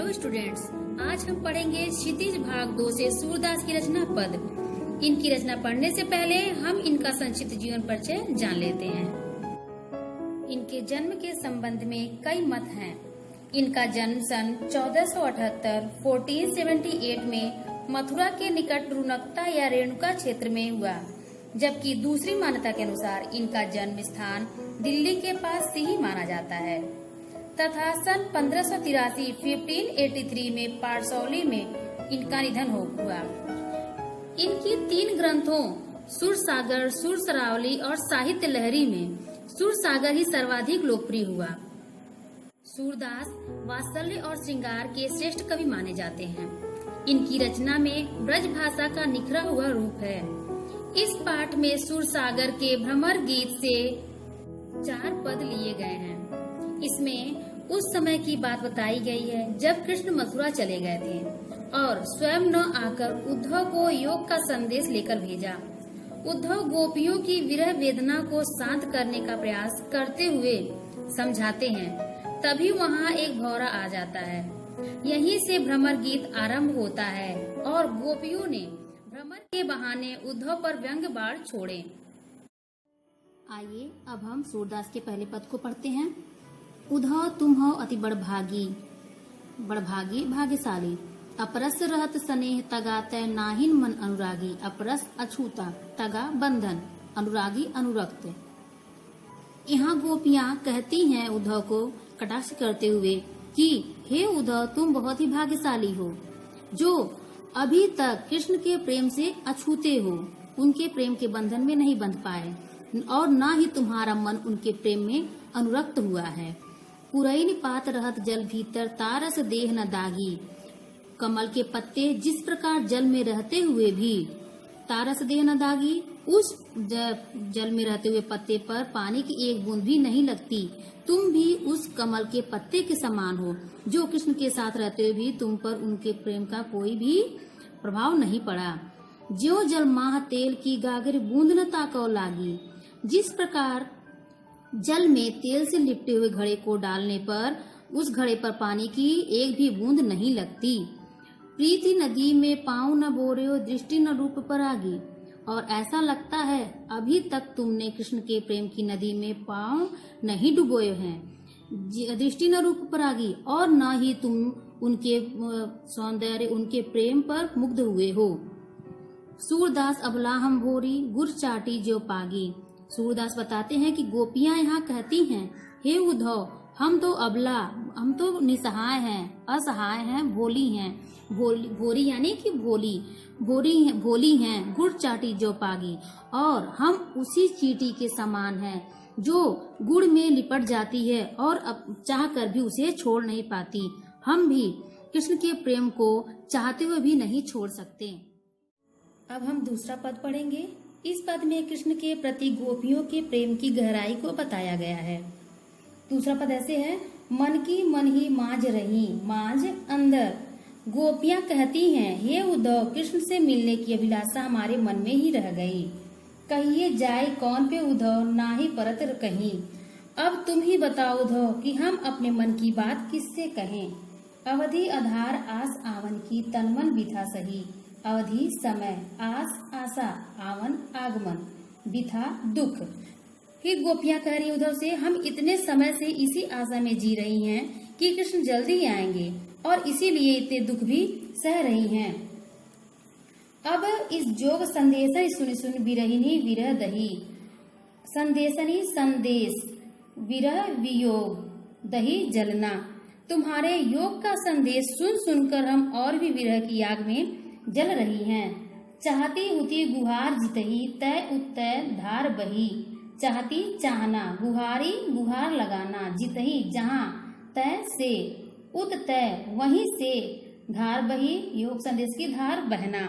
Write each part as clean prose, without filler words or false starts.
Hello students, आज हम पढ़ेंगे क्षितिज भाग 2 से सूरदास की रचना पद। इनकी रचना पढ़ने से पहले हम इनका संक्षिप्त जीवन परिचय जान लेते हैं। इनके जन्म के संबंध में कई मत हैं। इनका जन्म सन 1478 1478 में मथुरा के निकट रुनकता या रेणुका क्षेत्र में हुआ, जबकि दूसरी मान्यता के अनुसार इनका जन्म स्थान दिल्ली के पास से ही माना जाता है तथा सन 1583 1583 में पारसौली में इनका निधन हुआ। इनकी 3 ग्रंथों सुरसागर, सुरसरावली और साहित्य लहरी में सुरसागर ही सर्वाधिक लोकप्रिय हुआ। सूरदास वात्सल्य और श्रृंगार के श्रेष्ठ कवि माने जाते हैं। इनकी रचना में ब्रज भाषा का निखरा हुआ रूप है। इस पाठ में सुरसागर के भ्रमर गीत से 4 पद लिए गए हैं। इसमें उस समय की बात बताई गई है जब कृष्ण मथुरा चले गए थे और स्वयं न आकर उद्धव को योग का संदेश लेकर भेजा। उद्धव गोपियों की विरह वेदना को शांत करने का प्रयास करते हुए समझाते हैं। तभी वहाँ एक भौरा आ जाता है। यहीं से भ्रमर गीत आरंभ होता है और गोपियों ने भ्रमर के बहाने उद्धव पर व्यंग बाण छोड़े। आइए अब हम सूरदास के पहले पद को पढ़ते हैं। उद्धव तुम हो अति बड़भागी भाग्यशाली, अपरस रहत स्नेह तगा तय नाहिन मन अनुरागी, अपरस अछूता तगा बंधन अनुरागी अनुरक्त। यहाँ गोपियाँ कहती हैं उद्धव को कटाक्ष करते हुए कि हे उद्धव, तुम बहुत ही भाग्यशाली हो जो अभी तक कृष्ण के प्रेम से अछूते हो, उनके प्रेम के बंधन में नहीं बंध पाए और न ही तुम्हारा मन उनके प्रेम में अनुरक्त हुआ है। पुरैन पात रहत जल भीतर तारस देह न दागी, कमल के पत्ते जिस प्रकार जल में रहते हुए भी तारस देह न दागी, उस जल में रहते हुए पत्ते पर पानी की एक बूंद भी नहीं लगती, तुम भी उस कमल के पत्ते के समान हो जो कृष्ण के साथ रहते हुए भी तुम पर उनके प्रेम का कोई भी प्रभाव नहीं पड़ा। ज्यों जल माह तेल की गागर बूंद न ताको लागी, जिस प्रकार जल में तेल से लिपटे हुए घड़े को डालने पर उस घड़े पर पानी की एक भी बूंद नहीं लगती। प्रीति नदी में पाँव न बोरे दृष्टि न रूप पर आगी, और ऐसा लगता है अभी तक तुमने कृष्ण के प्रेम की नदी में पाँव नहीं डुबोए हैं। दृष्टि न रूप पर आगी, और न ही तुम उनके सौंदर्य उनके प्रेम पर मुग्ध हुए हो। सूरदास अबला हम भोरी गुर चाटी जो पागी। सूरदास बताते हैं कि गोपियां यहाँ कहती हैं, हे उद्धव, हम तो अबला, हम तो निसहाय हैं, असहाय हैं, भोली हैं। भोरी यानी कि भोली हैं, गुड़ चाटी जो पागी, और हम उसी चींटी के समान हैं जो गुड़ में लिपट जाती है और अब चाह कर भी उसे छोड़ नहीं पाती। हम भी कृष्ण के प्रेम को चाहते हुए भी नहीं छोड़ सकते। अब हम दूसरा पद पढ़ेंगे। इस पद में कृष्ण के प्रति गोपियों के प्रेम की गहराई को बताया गया है। दूसरा पद ऐसे है, मन की मन ही माज रही, माज अंदर। गोपियां कहती हैं, हे उद्धव, कृष्ण से मिलने की अभिलाषा हमारे मन में ही रह गई। कहिए जाए कौन पे उद्धव, ना ही परत कहीं। अब तुम ही बताओ उद्धव कि हम अपने मन की बात किससे कहें। अवधि आधार आस आवन की, तन मन बिथा सही। अवधि समय, आस आशा, आवन आगमन, बिथा दुख। फिर गोपियां कह रही उद्धव से, हम इतने समय से इसी आशा में जी रही हैं कि कृष्ण जल्दी आएंगे और इसीलिए इतने दुख भी सह रही हैं। अब इस जोग संदेशन सुनि सुन विरहिनी विरह दही। संदेशनी संदेश, विरह वियोग, दही जलना। तुम्हारे योग का संदेश सुन सुनकर हम और भी विरह की आग में जल रही हैं। चाहती हुती गुहार जितही, तय उत्तय धार बही। चाहती चाहना, गुहारी गुहार लगाना, जितही जहाँ, तय से, उत तय वहीं से, धार बही योग संदेश की धार बहना।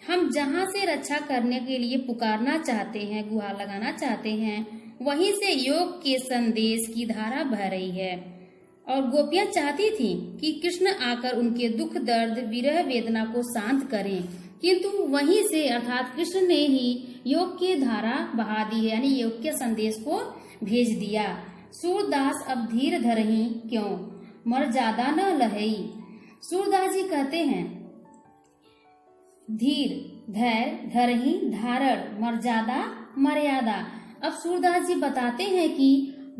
हम जहाँ से रक्षा करने के लिए पुकारना चाहते हैं, गुहार लगाना चाहते हैं, वहीं से योग के संदेश की धारा बह रही है। और गोपियां चाहती थीं कि कृष्ण आकर उनके दुख दर्द विरह वेदना को शांत करें, किंतु वहीं से अर्थात कृष्ण ने ही योग की धारा बहा दी है, यानी योग के संदेश को भेज दिया। सूरदास अब धीर धरही क्यों, मर ज्यादा न लहई। सूरदास जी कहते हैं, धीर धैर्य धरहि धारण मर्यादा मर्यादा। अब सूरदास जी बताते हैं कि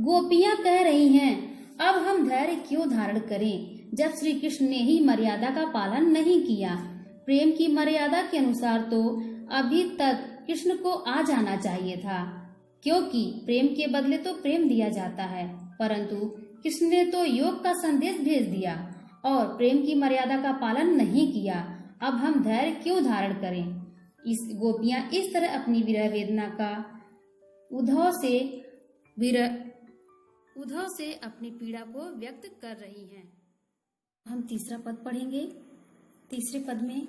गोपियां कह रही हैं, अब हम धैर्य क्यों धारण करें जब श्री कृष्ण ने ही मर्यादा का पालन नहीं किया। प्रेम की मर्यादा के अनुसार तो अभी तक कृष्ण को आ जाना चाहिए था, क्योंकि प्रेम के बदले तो प्रेम दिया जाता है, परंतु कृष्ण ने तो योग का संदेश भेज दिया और प्रेम की मर्यादा का पालन नहीं किया। अब हम धैर्य क्यों धारण करें। इस गोपियां इस तरह अपनी विरह वेदना का उद्धव से अपनी पीड़ा को व्यक्त कर रही हैं। हम तीसरा पद पढ़ेंगे। तीसरे पद में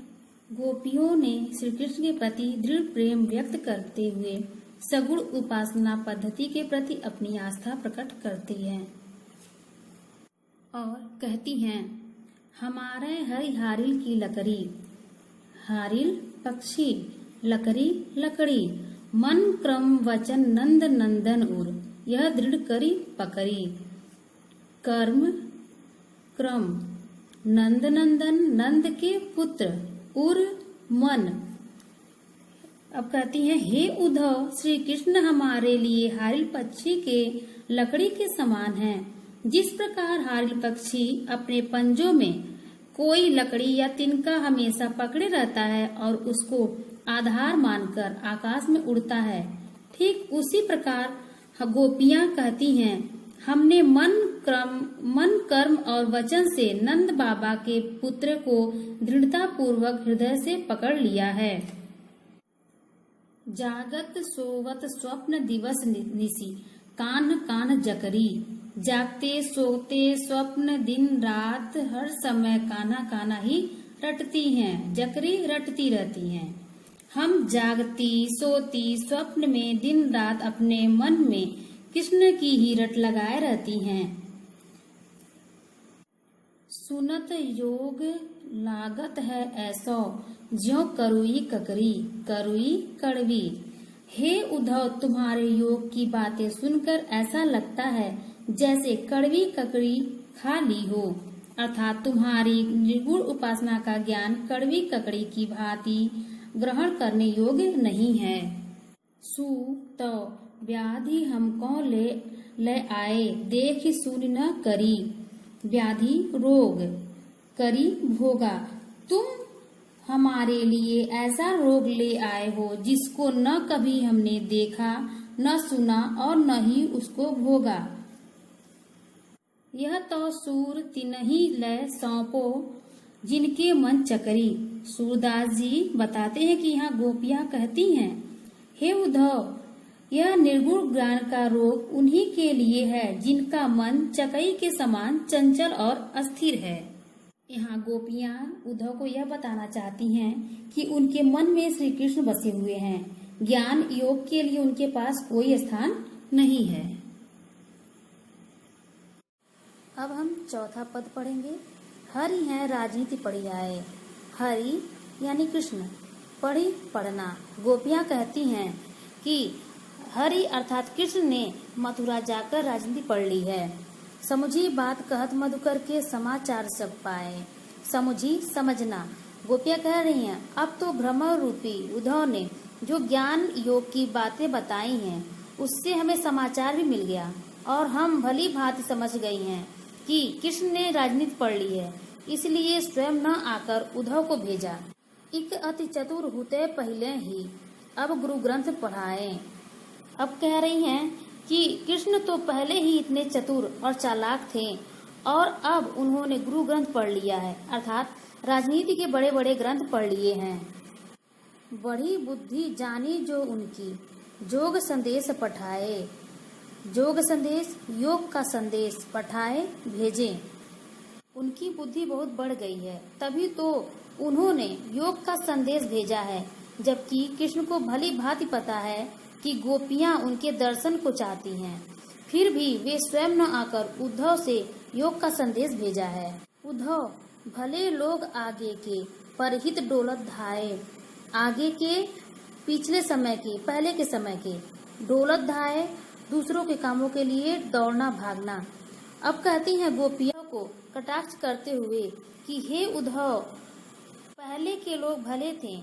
गोपियों ने श्री कृष्ण के प्रति दृढ़ प्रेम व्यक्त करते हुए सगुण उपासना पद्धति के प्रति अपनी आस्था प्रकट करती हैं और कहती हैं, हमारे हरिहारिल की लकड़ी, हारिल पक्षी, लकड़ी लकड़ी, मन क्रम वचन नंद नंदन उर, यह दृढ़ करी पकड़ी, कर्म क्रम नंद नंदन नंद के पुत्र उर मन। अब कहती हैं, हे उद्धव, श्री कृष्ण हमारे लिए हारिल पक्षी के लकड़ी के समान हैं। जिस प्रकार हारिल पक्षी अपने पंजों में कोई लकड़ी या तिनका हमेशा पकड़े रहता है और उसको आधार मानकर आकाश में उड़ता है, ठीक उसी प्रकार गोपियां कहती हैं, हमने मन कर्म और वचन से नंद बाबा के पुत्र को दृढ़ता पूर्वक हृदय से पकड़ लिया है। जागत सोवत स्वप्न दिवस निसी, कान कान जकरी, जागते सोते स्वप्न दिन रात हर समय काना काना ही रटती हैं, जकरी रटती रहती हैं। हम जागती सोती स्वप्न में दिन रात अपने मन में कृष्ण की ही रट लगाए रहती हैं। सुनत योग लागत है ऐसो, ज्यों करुई ककरी करुई कड़वी। हे उद्धव, तुम्हारे योग की बातें सुनकर ऐसा लगता है जैसे कड़वी ककड़ी खा ली हो, अर्थात तुम्हारी निर्गुण उपासना का ज्ञान कड़वी ककड़ी की भांति ग्रहण करने योग्य नहीं है। सु तो व्याधि हमको ले आए, देख सुन न करी, व्याधि रोग करी भोगा। तुम हमारे लिए ऐसा रोग ले आए हो जिसको न कभी हमने देखा, न सुना और न ही उसको भोगा। यह तो सूर तिनहि लय सौंपो, जिनके मन चकरी। सूरदास जी बताते हैं कि यहाँ गोपियां कहती हैं, हे उद्धव, यह निर्गुण ज्ञान का रोग उन्हीं के लिए है जिनका मन चकई के समान चंचल और अस्थिर है। यहाँ गोपियां उद्धव को यह बताना चाहती हैं कि उनके मन में श्री कृष्ण बसे हुए हैं, ज्ञान योग के लिए उनके पास कोई स्थान नहीं है। अब हम चौथा पद पढ़ेंगे। हरि है राजनीति पढ़ी आए, हरि यानी कृष्ण, पढ़ी पढ़ना। गोपियां कहती हैं कि हरि अर्थात कृष्ण ने मथुरा जाकर राजनीति पढ़ ली है। समुझी बात कहत मधुकर के समाचार सब पाए, समुझी समझना। गोपियां कह रही हैं, अब तो भ्रमर रूपी उद्धव ने जो ज्ञान योग की बातें बताई हैं उससे हमें समाचार भी मिल गया और हम भली भांति समझ गई हैं कि कृष्ण ने राजनीति पढ़ ली है, इसलिए स्वयं न आकर उद्धव को भेजा। इक अति चतुर होते पहले ही अब गुरु ग्रंथ पढ़ाए। अब कह रही हैं कि कृष्ण तो पहले ही इतने चतुर और चालाक थे और अब उन्होंने गुरु ग्रंथ पढ़ लिया है, अर्थात राजनीति के बड़े बड़े ग्रंथ पढ़ लिए हैं। बड़ी बुद्धि जानी जो उनकी, जोग संदेश पठाए। जोग संदेश योग का संदेश पठाए भेजे। उनकी बुद्धि बहुत बढ़ गई है, तभी तो उन्होंने योग का संदेश भेजा है, जबकि कृष्ण को भली भांति पता है कि गोपियां उनके दर्शन को चाहती हैं। फिर भी वे स्वयं न आकर उद्धव से योग का संदेश भेजा है। उद्धव भले लोग आगे के परहित डोलत धाये, आगे के पिछले समय के पहले के समय के डोलत धाये, दूसरों के कामों के लिए दौड़ना भागना। अब कहती हैं गोपियों को कटाक्ष करते हुए कि हे उद्धव, पहले के लोग भले थे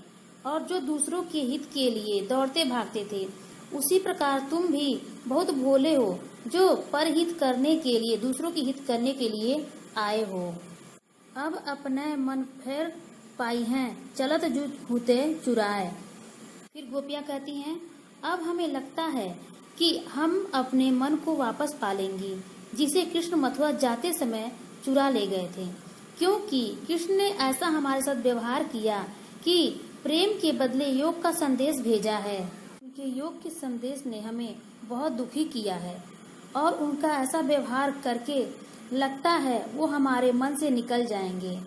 और जो दूसरों के हित के लिए दौड़ते भागते थे, उसी प्रकार तुम भी बहुत भोले हो जो परहित करने के लिए, दूसरों की हित करने के लिए आए हो। अब अपने मन फेर पाई हैं, चलत हुते चुराए। फिर गोपियाँ कहती हैं, अब हमें लगता है कि हम अपने मन को वापस पालेंगी, जिसे कृष्ण मथुरा जाते समय चुरा ले गए थे, क्योंकि कृष्ण ने ऐसा हमारे साथ व्यवहार किया कि प्रेम के बदले योग का संदेश भेजा है। उनके योग के संदेश ने हमें बहुत दुखी किया है और उनका ऐसा व्यवहार करके लगता है वो हमारे मन से निकल जाएंगे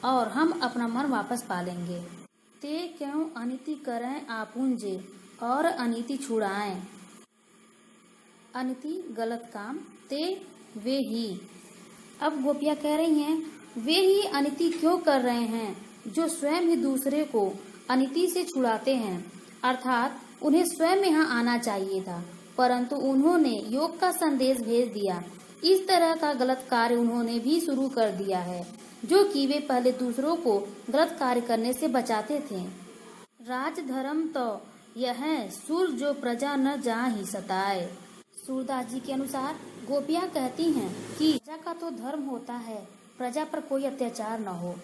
और हम अपना मन वापस पालेंगे। ते क्यों अनिति करें आपुंजे और अनिति छुड़ाएं। अनिति गलत काम, ते वे ही। अब गोपियाँ कह रही हैं, वे ही अनिति क्यों कर रहे हैं जो स्वयं ही दूसरे को अनिति से छुड़ाते हैं, अर्थात उन्हें स्वयं यहाँ आना चाहिए था, परंतु उन्होंने योग का संदेश भेज दिया। इस तरह का गलत कार्य उन्होंने भी शुरू कर दिया है, जो कि वे पहले दूसरों को गलत कार्य करने से बचाते थे। राज धर्म तो यह है सूर जो प्रजा न जा ही सताए। सूरदास जी के अनुसार गोपियाँ कहती हैं कि प्रजा का तो धर्म होता है प्रजा पर कोई अत्याचार न हो,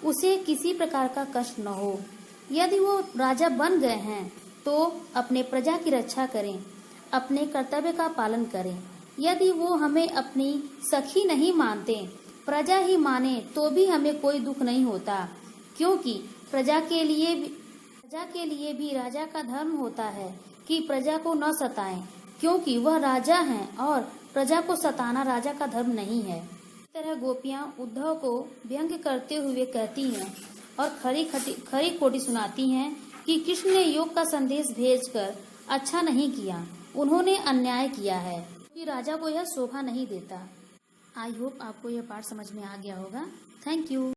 उसे किसी प्रकार का कष्ट न हो। यदि वो राजा बन गए हैं तो अपने प्रजा की रक्षा करें, अपने कर्तव्य का पालन करें। यदि वो हमें अपनी सखी नहीं मानते, प्रजा ही माने, तो भी हमें कोई दुख नहीं होता, क्योंकि प्रजा के लिए भी राजा का धर्म होता है कि प्रजा को न सताएं, क्योंकि वह राजा हैं और प्रजा को सताना राजा का धर्म नहीं है। इस तरह गोपियाँ उद्धव को व्यंग्य करते हुए कहती हैं और खरी खोटी सुनाती हैं कि कृष्ण ने योग का संदेश भेजकर अच्छा नहीं किया, उन्होंने अन्याय किया है, कि राजा को यह शोभा नहीं देता। आई होप आपको यह पाठ समझ में आ गया होगा। Thank you.